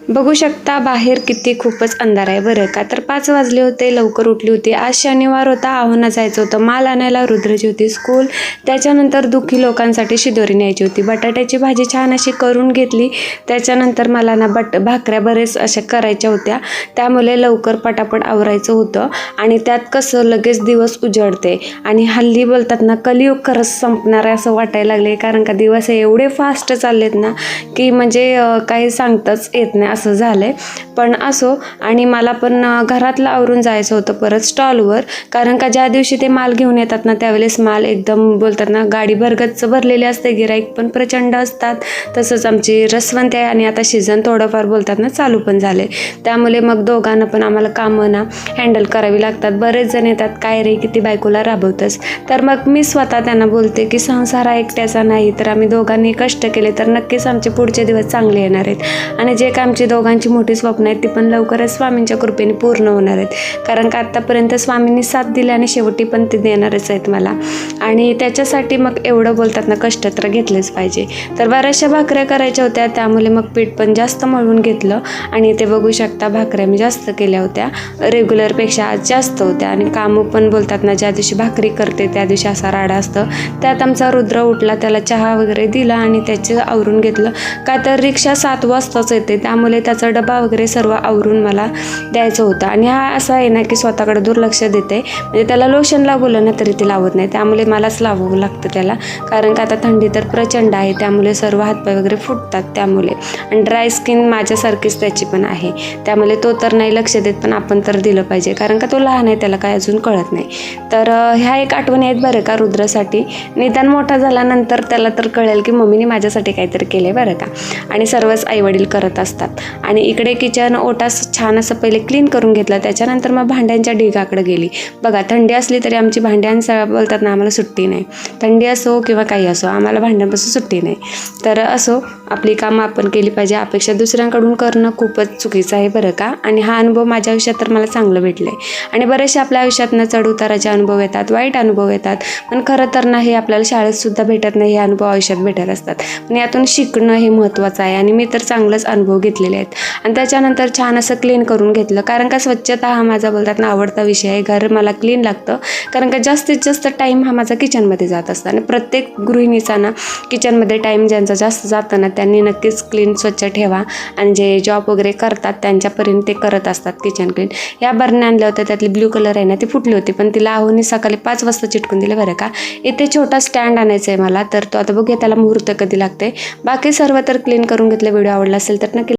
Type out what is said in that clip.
बघू शकता बाहेर किती खूपच अंधार आहे बरं का. तर 5 वाजले होते, लवकर उठली होती. आज शनिवार होता, आव्हाना जायचं होतं. माल आणायला रुद्रची होती स्कूल. त्याच्यानंतर दुःखी लोकांसाठी शिदोरी न्यायची होती. बटाट्याची भाजी छान अशी करून घेतली. त्याच्यानंतर मला ना भाकऱ्या बरेच अशा करायच्या होत्या, त्यामुळे लवकर पटापट आवरायचं होतं. आणि त्यात कसं लगेच दिवस उजळते आणि हल्ली बोलतात ना कलियुग खरंच संपणार आहे असं वाटायला लागले. कारण का दिवस एवढे फास्ट चाललेत ना की म्हणजे काही सांगताच येत नाही असं झालंय. पण असो, आणि मला पण घरातलं आवरून जायचं होतं परत स्टॉलवर. कारण का ज्या दिवशी ते माल घेऊन येतात ना त्यावेळेस माल एकदम बोलतात ना गाडी भरगच्च भरलेली असते, गिराईक पण प्रचंड असतात. तसंच आमची रसवंत आहे आणि आता सीझन थोडंफार बोलतात ना चालू पण झाले, त्यामुळे मग दोघांना पण आम्हाला कामं ना हँडल करावी लागतात. बरेच जण येतात, काय रे किती बायकोला राबवतंस. तर मग मी स्वतः त्यांना बोलते की संसार हा एकट्याचा नाही, तर आम्ही दोघांनी कष्ट केले तर नक्कीच आमचे पुढचे दिवस चांगले येणार आहेत. आणि जे काय आमची दोघांची मोठी स्वप्न आहेत ती पण लवकरच स्वामींच्या कृपेने पूर्ण होणार आहेत. कारण का आत्तापर्यंत स्वामींनी साथ दिली आणि शेवटी पण ते देणारच आहेत मला. आणि त्याच्यासाठी मग एवढं बोलतात ना कष्ट तर घेतलेच पाहिजे. तर बऱ्याचशा भाकऱ्या करायच्या होत्या, त्यामुळे मग पीठ पण जास्त मळून घेतलं. आणि ते बघू शकता भाकऱ्या मी जास्त केल्या होत्या, रेग्युलरपेक्षा आज जास्त होत्या. आणि कामं पण बोलतात ना ज्या दिवशी भाकरी करते त्या दिवशी असा राडा असतं. त्यात आमचा रुद्र उठला, त्याला चहा वगैरे दिला आणि त्याचं आवरून घेतलं. का तर रिक्षा 7 वाजताच येते, त्यामुळे त्याचा डबा वगैरे सर्व आवरून मला द्यायचं होतं. आणि हा असा आहे ना की स्वतःकडे दुर्लक्ष देते, म्हणजे त्याला लोशन लावलं ना तरी ते लावत नाही, त्यामुळे मलाच लावावं लागतं त्याला. कारण का आता थंडी तर प्रचंड आहे, त्यामुळे सर्व हातपाय वगैरे फुटतात त्यामुळे. आणि ड्राय स्किन माझ्यासारखीच त्याची पण आहे, त्यामुळे तो तर नाही लक्ष देत, पण आपण तर दिलं पाहिजे. कारण का तो लहान आहे, त्याला काय अजून कळत नाही. तर ह्या एक आठवणी आहेत बरं का रुद्रासाठी. निदान मोठा झाल्यानंतर त्याला तर कळेल की मम्मीने माझ्यासाठी काहीतरी केलं आहे बरं का. आणि सर्वच आईवडील करत असतात. आणि इकडे किचन ओटास छान असं पहिले क्लीन करून घेतलं, त्याच्यानंतर मग भांड्यांच्या ढिगाकडे गेली. बघा थंडी असली तरी आमची भांड्यांचं बोलतात ना आम्हाला सुट्टी नाही. थंडी असो किंवा काही असो, आम्हाला भांड्यांपासून सुट्टी नाही. तर असो, आपली कामं आपण केली पाहिजे. अपेक्षा दुसऱ्यांकडून करणं खूपच चुकीचं आहे बरं का. आणि हा अनुभव माझ्या आयुष्यात तर मला चांगलं भेटलं आहे. आणि बरेचसे आपल्या आयुष्यातनं चढ उताराचे अनुभव येतात, वाईट अनुभव येतात, पण खरं तर ना हे आपल्याला शाळेतसुद्धा भेटत नाही, हे अनुभव आयुष्यात भेटत असतात. पण यातून शिकणं हे महत्त्वाचं आहे. आणि मी तर चांगलंच अनुभव घेतलेले आहेत. आणि त्याच्यानंतर छान असं क्लीन करून घेतलं. कारण का स्वच्छता हा माझा बोलतात ना आवडता विषय आहे. घर मला क्लीन लागतं, कारण का जास्तीत जास्त टाईम हा माझा किचनमध्ये जात असतो. आणि प्रत्येक गृहिणीचा ना किचनमध्ये टाईम ज्यांचा जास्त जातं ना त्यांनी नक्कीच क्लीन स्वच्छ ठेवा. आणि जे जॉब वगैरे करतात त्यांच्यापर्यंत ते करत असतात किचन क्लीन. या बरण्या आणल्या होत्या, त्यातली ब्ल्यू कलर आहे ना ती फुटली होती, पण तिला आहोनी सकाळी 5 वाजता चिटकून दिले बरं का. इथे छोटा स्टँड आणायचा आहे मला, तर तो आता बघूया त्याला मुहूर्त कधी लागते. बाकी सर्व तर क्लीन करून घेतलं. व्हिडिओ आवडला असेल तर नक्की